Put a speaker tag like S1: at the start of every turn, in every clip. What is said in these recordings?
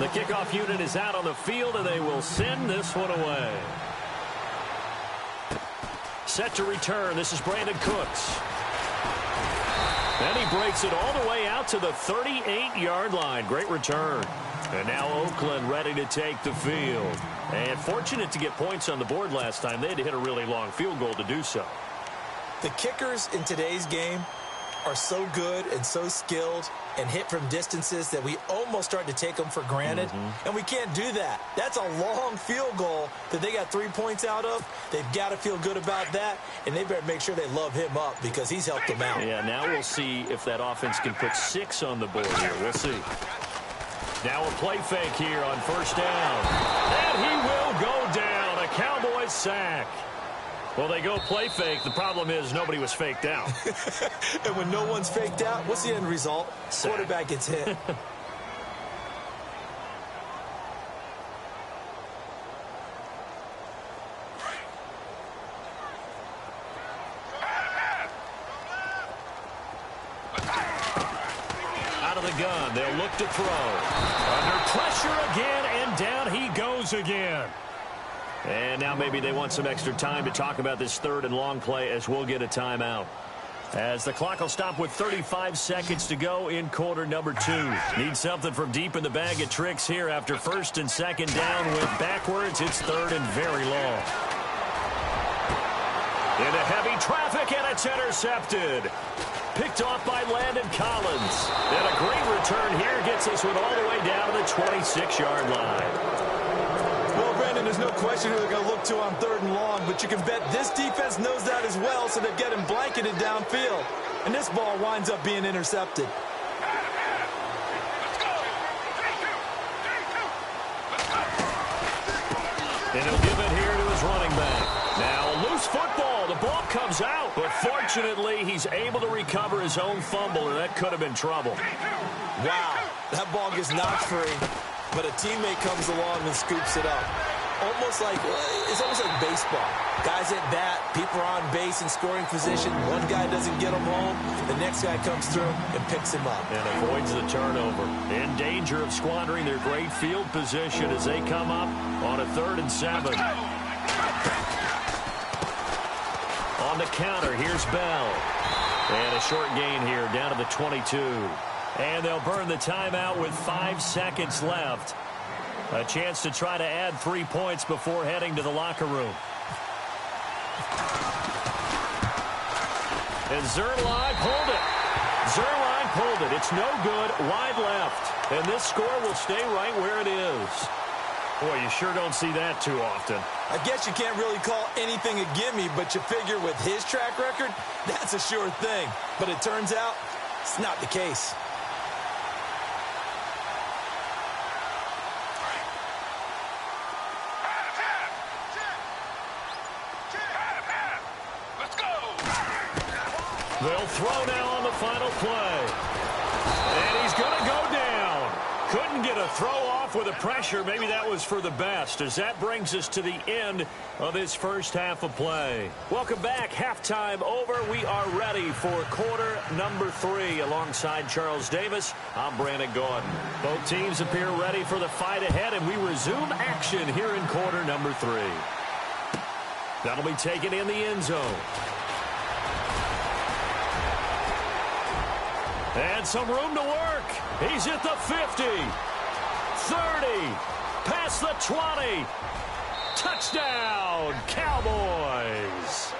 S1: The kickoff unit is out on the field, and they will send this one away. Set to return. This is Brandon Cooks. And he breaks it all the way out to the 38-yard line. Great return. And now Oakland ready to take the field. And fortunate to get points on the board last time. They had to hit a really long field goal to do so.
S2: The kickers in today's game are so good and so skilled and hit from distances that we almost start to take them for granted. And we can't do that. That's a long field goal that they got 3 points out of. They've got to feel good about that, and they better make sure they love him up because he's helped them out.
S1: Yeah, now we'll see if that offense can put 6 on the board here. We'll see. Now a play fake here on first down. And he will go down. A Cowboys sack. Well, they go play fake. The problem is nobody was faked out.
S2: And when no one's faked out, what's the end result? Sack. Quarterback gets hit.
S1: Out of the gun, they'll look to throw. Under pressure again, and down he goes again. And now maybe they want some extra time to talk about this third and long play as we'll get a timeout. As the clock will stop with 35 seconds to go in quarter number 2. Need something from deep in the bag of tricks here after first and second down. Went backwards. It's third and very long. Into heavy traffic, and it's intercepted. Picked off by Landon Collins. And a great return here gets this one all the way down to the 26-yard line.
S2: Well, Brandon, there's no question who they're going to look to on third and long, but you can bet this defense knows that as well, so they're getting blanketed downfield. And this ball winds up being intercepted.
S1: And he'll give it here to his running back. Now, a loose football. The ball comes out, but fortunately, he's able to recover his own fumble, and that could have been trouble.
S2: Wow, that ball gets knocked free, but a teammate comes along and scoops it up. It's almost like baseball. Guys at bat, people are on base in scoring position. One guy doesn't get him home. The next guy comes through and picks him up. And
S1: avoids the turnover. In danger of squandering their great field position as they come up on a 3rd and 7. On the counter, here's Bell. And a short gain here down to the 22. And they'll burn the timeout with 5 seconds left. A chance to try to add 3 points before heading to the locker room. And Zerline pulled it. Zerline pulled it. It's no good. Wide left. And this score will stay right where it is. Boy, you sure don't see that too often.
S2: I guess you can't really call anything a gimme, but you figure with his track record, that's a sure thing. But it turns out it's not the case.
S1: They'll throw now on the final play. And he's going to go down. Couldn't get a throw off with the pressure. Maybe that was for the best, as that brings us to the end of this first half of play. Welcome back. Halftime over. We are ready for quarter number 3. Alongside Charles Davis, I'm Brandon Gordon. Both teams appear ready for the fight ahead, and we resume action here in quarter number 3. That'll be taken in the end zone. And some room to work. He's at the 50, 30, past the 20. Touchdown, Cowboys.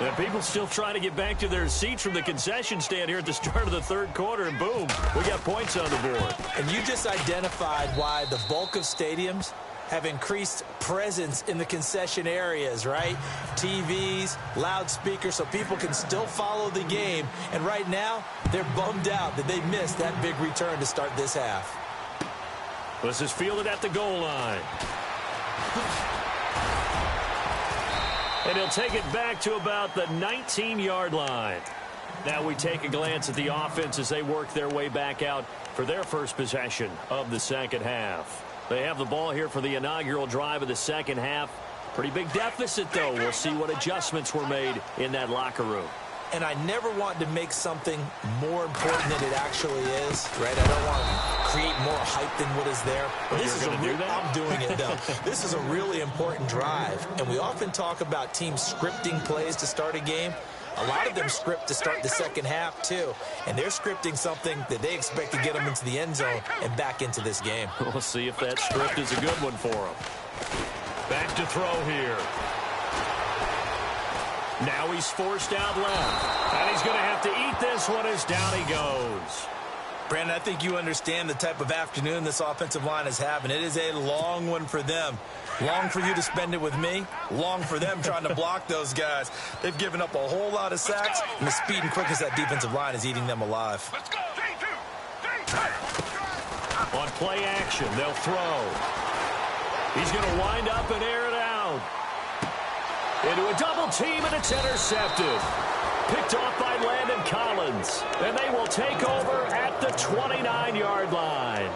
S1: And people still trying to get back to their seats from the concession stand here at the start of the 3rd quarter, and boom, we got points on the board.
S2: And you just identified why the bulk of stadiums have increased presence in the concession areas, right? TVs, loudspeakers, so people can still follow the game. And right now, they're bummed out that they missed that big return to start this half.
S1: This is fielded at the goal line. And he'll take it back to about the 19-yard line. Now we take a glance at the offense as they work their way back out for their first possession of the second half. They have the ball here for the inaugural drive of the second half. Pretty big deficit, though. We'll see what adjustments were made in that locker room.
S2: And I never want to make something more important than it actually is, right? I don't want to create more hype than what is there.
S1: But this is
S2: I'm doing it, though. This is a really important drive, and we often talk about teams scripting plays to start a game. A lot of them script to start the second half, too, and they're scripting something that they expect to get them into the end zone and back into this game.
S1: We'll see if that script is a good one for them. Back to throw here. Now he's forced out left, and he's going to have to eat this one as down he goes.
S2: Brandon, I think you understand the type of afternoon this offensive line is having. It is a long one for them. Long for you to spend it with me. Long for them trying to block those guys. They've given up a whole lot of sacks, and the speed and quickness of that defensive line is eating them alive.
S1: On play action, they'll throw. He's going to wind up and air it out. Into a double team, and it's intercepted. Picked off by Landon Collins. And they will take over at the 29-yard line.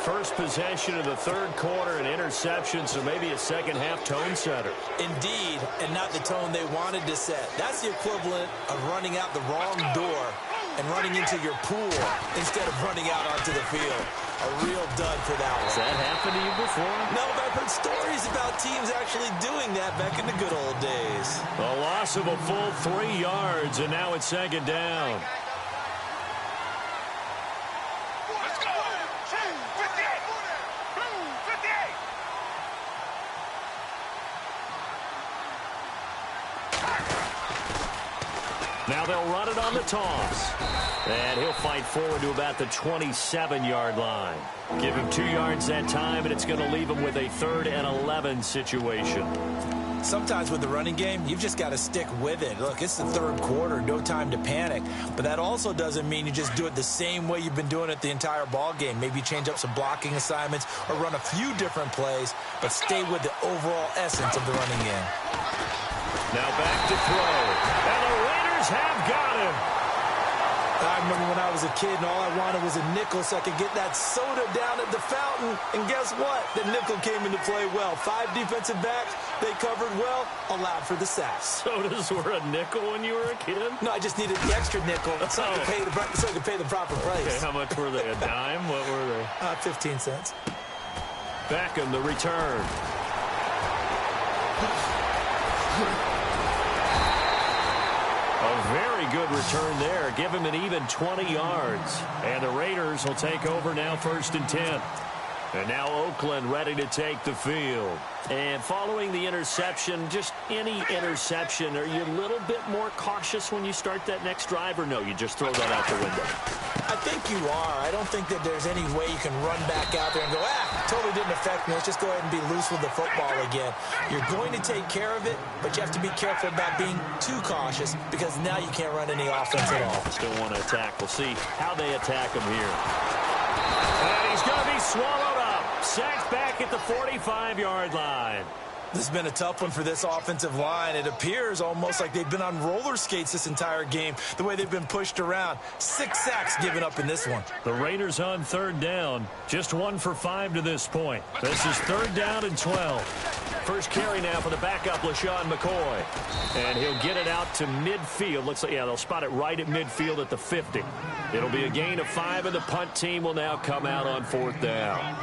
S1: First possession of the third quarter, an interception, so maybe a second-half tone setter.
S2: Indeed, and not the tone they wanted to set. That's the equivalent of running out the wrong door and running into your pool instead of running out onto the field. A real dud for that one.
S1: Has that happened to you before?
S2: No, but I've heard stories about teams actually doing that back in the good old days.
S1: A loss of a full 3 yards, and now it's second down.
S3: Let's go! 58! 58!
S1: Now they'll run it on the toss. And he'll fight forward to about the 27-yard line. Give him 2 yards that time, and it's going to leave him with a 3rd and 11 situation.
S2: Sometimes with the running game, you've just got to stick with it. Look, it's the third quarter, no time to panic. But that also doesn't mean you just do it the same way you've been doing it the entire ball game. Maybe change up some blocking assignments or run a few different plays, but stay with the overall essence of the running game.
S1: Now back to throw. And the Raiders have got him.
S2: I remember when I was a kid and all I wanted was a nickel so I could get that soda down at the fountain. And guess what? The nickel came into play well. 5 defensive backs, they covered well, allowed for the sacks.
S1: Sodas were a nickel when you were a kid?
S2: No, I just needed the extra nickel so I could pay the proper price.
S1: Okay, how much were they? A dime? What were they?
S2: 15 cents.
S1: Beckham, the return. A very good return there. Give him an even 20 yards. And the Raiders will take over now 1st and 10. And now Oakland ready to take the field. And following the interception, just any interception, are you a little bit more cautious when you start that next drive, or no, you just throw that out the window?
S2: I think you are. I don't think that there's any way you can run back out there and go, totally didn't affect me. Let's just go ahead and be loose with the football again. You're going to take care of it, but you have to be careful about being too cautious because now you can't run any offense at all.
S1: Still want to attack. We'll see how they attack him here. And he's going to be swallowed up. Sacked back at the 45-yard line.
S2: This has been a tough one for this offensive line. It appears almost like they've been on roller skates this entire game, the way they've been pushed around. 6 sacks given up in this one.
S1: The Raiders on 3rd down. Just 1 for 5 to this point. This is 3rd down and 12. First carry now for the backup, LaShawn McCoy. And he'll get it out to midfield. Looks like, they'll spot it right at midfield at the 50. It'll be a gain of 5, and the punt team will now come out on 4th down.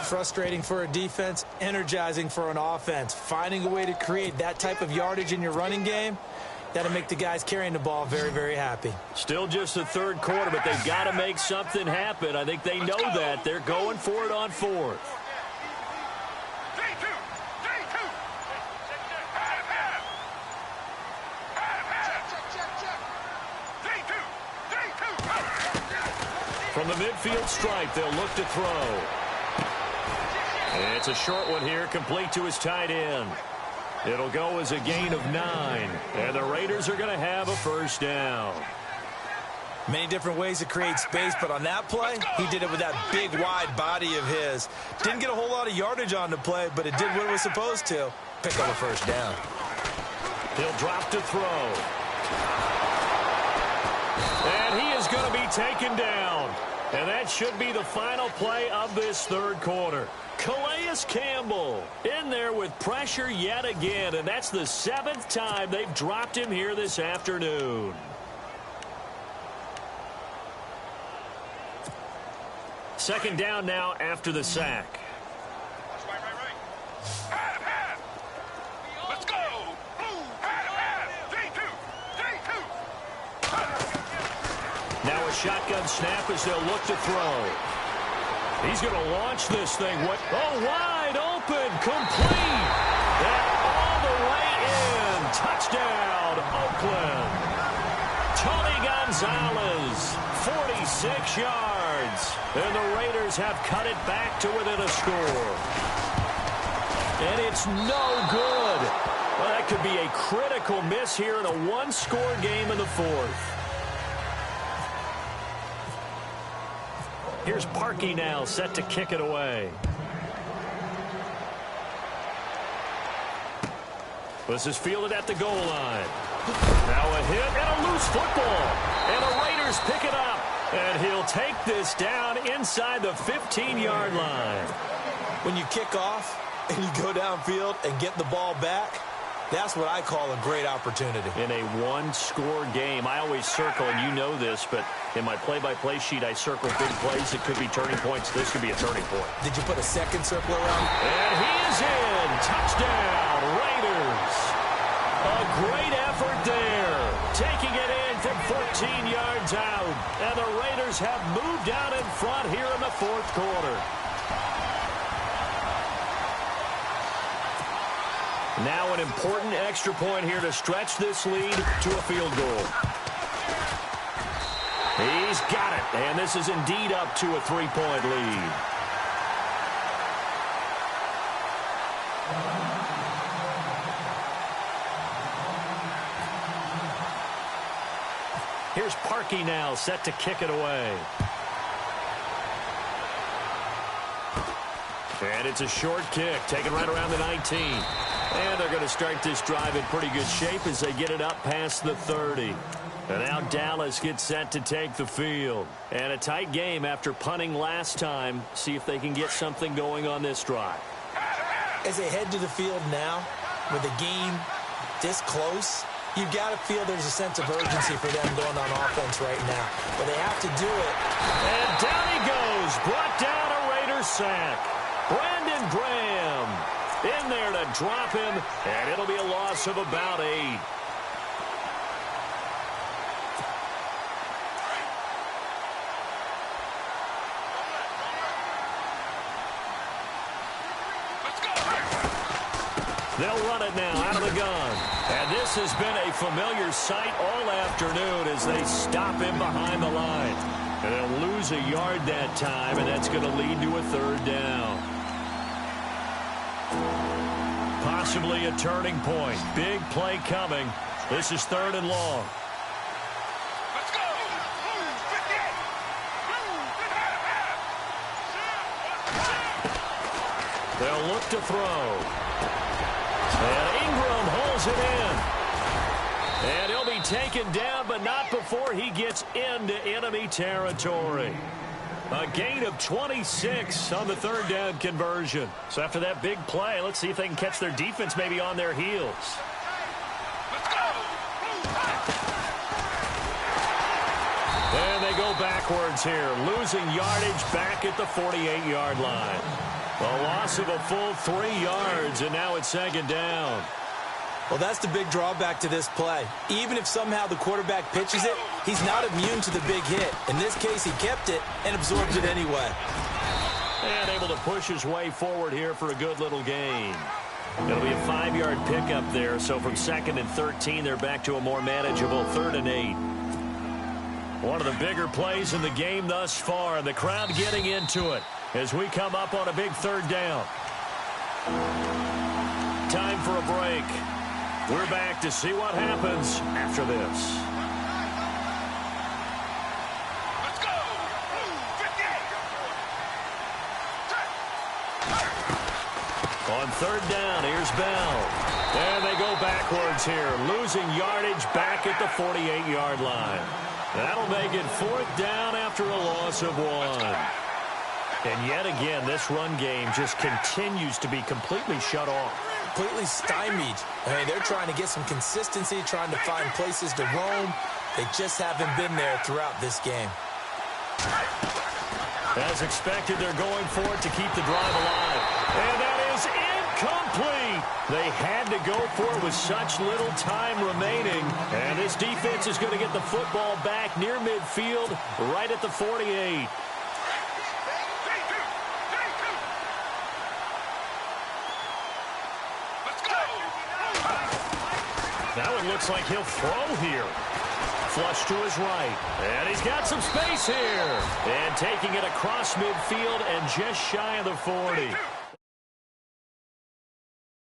S2: Frustrating for a defense, energizing for an offense. Finding a way to create that type of yardage in your running game, that'll make the guys carrying the ball very, very happy.
S1: Still just the 3rd quarter, but they've got to make something happen. I think they know that. They're going for it on 4th. From the midfield stripe, they'll look to throw. And it's a short one here, complete to his tight end. It'll go as a gain of 9. And the Raiders are going to have a 1st down.
S2: Many different ways to create space, but on that play, he did it with that big, wide body of his. Didn't get a whole lot of yardage on the play, but it did what it was supposed to. Pick up a 1st down.
S1: He'll drop to throw. And he is going to be taken down. And that should be the final play of this 3rd quarter. Calais Campbell in there with pressure yet again, and that's the 7th time they've dropped him here this afternoon. second down now after the sack.
S3: Right. Half. Let's go. Half. 3-2.
S1: Now a shotgun snap as they'll look to throw. He's going to launch this thing. Wide open, complete. And all the way in. Touchdown, Oakland. Tony Gonzalez, 46 yards. And the Raiders have cut it back to within a score. And it's no good. Well, that could be a critical miss here in a one-score game in the fourth. Here's Parkey now, set to kick it away. This is fielded at the goal line. Now a hit and a loose football. And the Raiders pick it up. And he'll take this down inside the 15-yard line.
S2: When you kick off and you go downfield and get the ball back, that's what I call a great opportunity. In a one-score game, I always circle, and you know this, but in my play-by-play sheet, I circle big plays that could be turning points. This could be a turning point. Did you put a second circle around?
S1: And he is in. Touchdown, Raiders. A great effort there. Taking it in from 14 yards out. And the Raiders have moved out in front here in the fourth quarter. Now an important extra point here to stretch this lead to a field goal. He's got it, and this is indeed up to a three-point lead. Here's Parkey now, set to kick it away. And it's a short kick, taken right around the 19. And they're going to start this drive in pretty good shape as they get it up past the 30. And now Dallas gets set to take the field. And a tight game after punting last time. See if they can get something going on this drive.
S2: As they head to the field now, with the game this close, you've got to feel there's a sense of urgency for them going on offense right now. But they have to do it.
S1: And down he goes. Brought down a Raiders sack. Brandon Graham in there to drop him, and it'll be a loss of about 8. They'll run it now out of the gun. And this has been a familiar sight all afternoon as they stop him behind the line. And they'll lose a yard that time, and that's going to lead to a third down. Possibly a turning point. Big play coming. This is third and long.
S3: Let's go. 58.
S1: They'll look to throw. And Ingram holds it in. And he'll be taken down, but not before he gets into enemy territory. A gain of 26 on the third down conversion. So after that big play, let's see if they can catch their defense maybe on their heels.
S3: Let's go.
S1: And they go backwards here, losing yardage back at the 48-yard line. A loss of a full 3 yards, and now it's second down.
S2: Well, that's the big drawback to this play. Even if somehow the quarterback pitches it, he's not immune to the big hit. In this case, he kept it and absorbed it anyway.
S1: And able to push his way forward here for a good little gain. It'll be a 5-yard pickup there, so from 2nd and 13, they're back to a more manageable 3rd and 8. One of the bigger plays in the game thus far, and the crowd getting into it as we come up on a big third down. Time for a break. We're back to see what happens after this.
S3: Let's go. 58.
S1: On third down, here's Bell. And they go backwards here, losing yardage back at the 48-yard line. That'll make it 4th down after a loss of 1. And yet again, this run game just continues to be completely shut off.
S2: Completely stymied. I mean, they're trying to get some consistency, trying to find places to roam. They just haven't been there throughout this game.
S1: As expected, they're going for it to keep the drive alive. And that is incomplete. They had to go for it with such little time remaining. And this defense is going to get the football back near midfield, right at the 48. That one looks like he'll throw here. Flush to his right. And he's got some space here. And taking it across midfield and just shy of the 40.